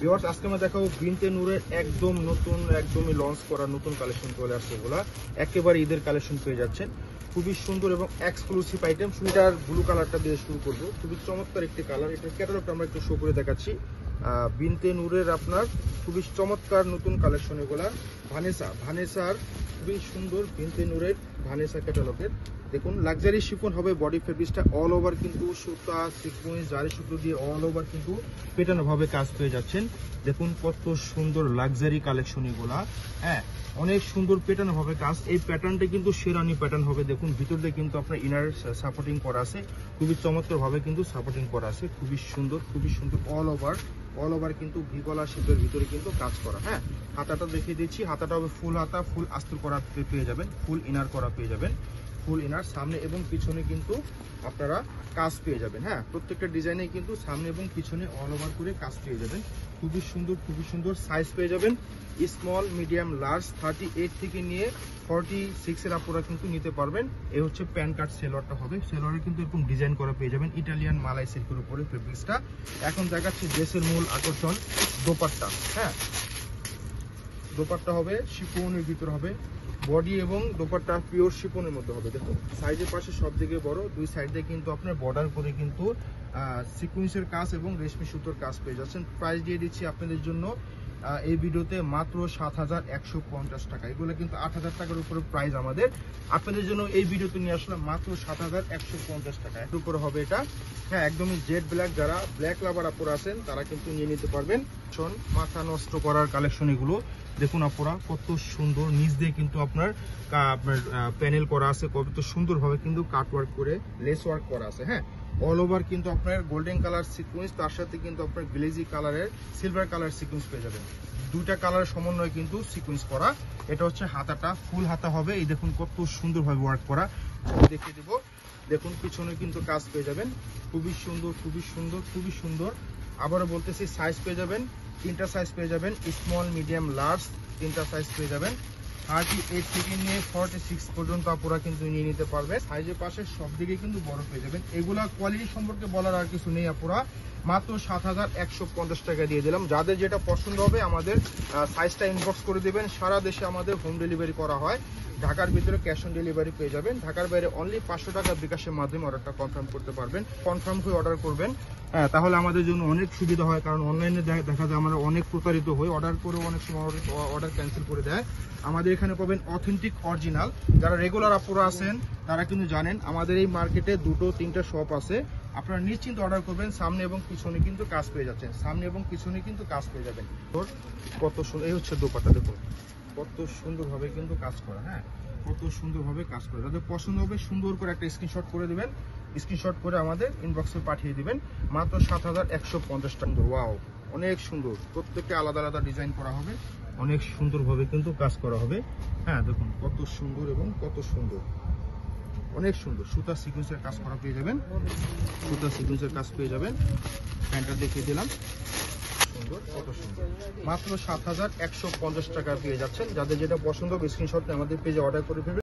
Viewers আজকে আমরা দেখাবো বিনতে নূরের একদম নতুন একদমই লঞ্চ করা নতুন কালেকশন চলে আসছে। এগুলা একেবারে ঈদের কালেকশন পেয়ে যাচ্ছেন, খুবই সুন্দর এবং এক্সক্লুসিভ আইটেম। এটার ব্লু কালারটা দিয়ে শুরু করবো, খুবই চমৎকার একটি কালার। এটার ক্যাটালগটা আমরা একটু শো করে দেখাচ্ছি। বিনতে নূরের আপনার খুবই চমৎকার নতুন কালেকশন এগুলা। ভানেসার খুবই সুন্দর বিনতে নূরের ভানেসা ক্যাটালগের। দেখুন লাক্সারি শিফন হবে, বডি ফেব্রিক্সটা অল ওভার কিন্তু সুতা সিকোয়েন্স জারি সুতো দিয়ে অল ওভার কিন্তু পেটানো ভাবে কাজ পেয়ে যাচ্ছেন। দেখুন কত সুন্দর লাক্সারি কালেকশন এগুলা। হ্যাঁ, অনেক সুন্দর পেটানো হবে কাজ। এই প্যাটার্নটা কিন্তু শেরানি প্যাটার্ন হবে। দেখুন ভিতর দিয়ে কিন্তু আপনার ইনার সাপোর্টিং করা আছে, খুবই চমৎকার ভাবে কিন্তু সাপোর্টিং করা আছে, খুবই সুন্দর অল ওভার কিন্তু ভিগলা শেপের ভিতরে কিন্তু কাজ করা। হ্যাঁ, হাতাটা দেখিয়ে দিচ্ছি, হাতাটা হবে ফুল হাতা, ফুল আস্তর করা পেয়ে যাবেন, ফুল ইনার করা পেয়ে যাবেন, ফুল ইনার সামনে এবং পিছনে কিন্তু আপনারা কাজ পেয়ে যাবেন। হ্যাঁ, প্রত্যেকটা ডিজাইনে কিন্তু সামনে এবং পিছনে অল ওভার করে কাজ পেয়ে যাবেন। খুবই সুন্দর সাইজ পেয়ে যাবেন, স্মল মিডিয়াম লার্জ 38 থেকে নিয়ে 46 এর আপনারা কিন্তু নিতে পারবেন। এই হচ্ছে প্যান কার্ড সেলোয়ারটা হবে, সেলোয়ারে কিন্তু এরকম ডিজাইন করা পেয়ে যাবেন ইটালিয়ান মালাই সিল্কের উপরে ফেব্রিক্সটা। এখন দেখাচ্ছি ড্রেসের মূল আকর্ষণ দোপাট্টা। হ্যাঁ, দোপাট্টা হবে শিফনের ভিতর হবে, বডি এবং দোপাট্টা পিওর শিফনের মধ্যে হবে। দেখুন সাইডের পাশে সব দিকে বড়, দুই সাইডে কিন্তু আপনার বর্ডার করে কিন্তু সিকোয়েন্সের কাজ এবং রেশমি সুতোর কাজ পেয়ে যাচ্ছেন। প্রাইস দিয়ে দিচ্ছি আপনাদের জন্য এই ভিডিওতে মাত্র ৭,১৫০ টাকা। এগুলো কিন্তু ৮,০০০ টাকার উপরে প্রাইস আমাদের। আপনাদের জন্য এই ভিডিওতে নিয়ে আসলাম মাত্র ৭,১৫০ টাকা। এর উপরে হবে এটা। হ্যাঁ, একদমই জেড ব্ল্যাক, যারা ব্ল্যাক লাভার আপুরা আছেন তারা কিন্তু নিয়ে নিতে পারবেন। মাথা নষ্ট করার কালেকশন এগুলো। দেখুন আপুরা কত সুন্দর, নিচ দিয়ে কিন্তু আপনার প্যানেল করা আছে, কত সুন্দরভাবে কিন্তু কাট ওয়ার্ক করে লেস ওয়ার্ক করা আছে। হ্যাঁ, অল ওভার কিন্তু আপনার গোল্ডেন কালার সিকোয়েন্স, তার সাথে কিন্তু আপনার গ্লেজি কালারের সিলভার কালার সিকোয়েন্স পেয়ে যাবেন। দুইটা কালার সমন্বয়ে কিন্তু সিকোয়েন্স করা। এটা হচ্ছে হাতাটা, ফুল হাতা হবে। এই দেখুন কত সুন্দরভাবে ওয়ার্ক করা, দেখিয়ে দেবো। দেখুন পিছনে কিন্তু কাজ পেয়ে যাবেন, খুবই সুন্দর। আবারও বলতেছি সাইজ পেয়ে যাবেন, তিনটা সাইজ পেয়ে যাবেন, স্মল মিডিয়াম লার্জ তিনটা সাইজ পেয়ে যাবেন। 38 থেকে নিয়ে 46 পর্যন্ত আপুরা কিন্তু নিয়ে নিতে পারবে। সাইজের পাশে সব দিকে কিন্তু বড় পেয়ে যাবেন। এগুলা কোয়ালিটি সম্পর্কে বলার আর কিছু নেই আপুরা, মাত্র ৭,১৫০ টাকা দিয়ে দিলাম। যাদের যেটা পছন্দ হবে আমাদের সাইজটা ইনবক্স করে দেবেন। সারা দেশে আমাদের হোম ডেলিভারি করা হয়। ঢাকার ভিতরে ক্যাশ অন ডেলিভারি পেয়ে যাবেন। ঢাকার বাইরে অনলি 500 টাকা বিকাশের মাধ্যমে অর্ডারটা কনফার্ম করতে পারবেন। কনফার্ম হয়ে অর্ডার করবেন। হ্যাঁ, তাহলে আমাদের জন্য অনেক সুবিধা হয়, কারণ অনলাইনে দেখা যায় আমরা অনেক প্রতারিত হই, অর্ডার করে অনেক সময় অর্ডার ক্যান্সেল করে দেয়। আমাদের এখানে পাবেন অথেন্টিক অরিজিনাল। যারা রেগুলার আপুরা আছেন তারা কিন্তু জানেন আমাদের এই মার্কেটে 2-3টা শপ আছে। আপনারা নিশ্চিন্ত অর্ডার করবেন, সামনে এবং পিছনে কিন্তু কাজ পেয়ে যাচ্ছেন, যাবেন। কত সুন্দর, এই হচ্ছে দোপাট্টা। দেখুন কত সুন্দরভাবে কিন্তু কাজ করা। হ্যাঁ, কত সুন্দরভাবে কাজ করে। যাদের পছন্দ হবে সুন্দর করে একটা স্ক্রিনশট করে দেবেন, স্ক্রিনশট করে আমাদের ইনবক্সে পাঠিয়ে দিবেন। মাত্র ৭,১৫০ টাকা। ওয়াও, অনেক সুন্দর। প্রত্যেকটা আলাদা ডিজাইন করা হবে, অনেক সুন্দরভাবে কিন্তু কাজ করা হবে। হ্যাঁ, দেখুন কত সুন্দর এবং কত সুন্দর, অনেক সুন্দর। সুতা সিকোয়েন্সের কাজ করা পেয়ে যাবেন, প্যান্টটা দেখিয়ে দিলাম, কত সুন্দর। মাত্র ৭,১৫০ টাকা পেয়ে যাচ্ছেন। যাদের যেটা পছন্দ হবে স্ক্রিনশট আমাদের পেজে অর্ডার করে ফেলবেন।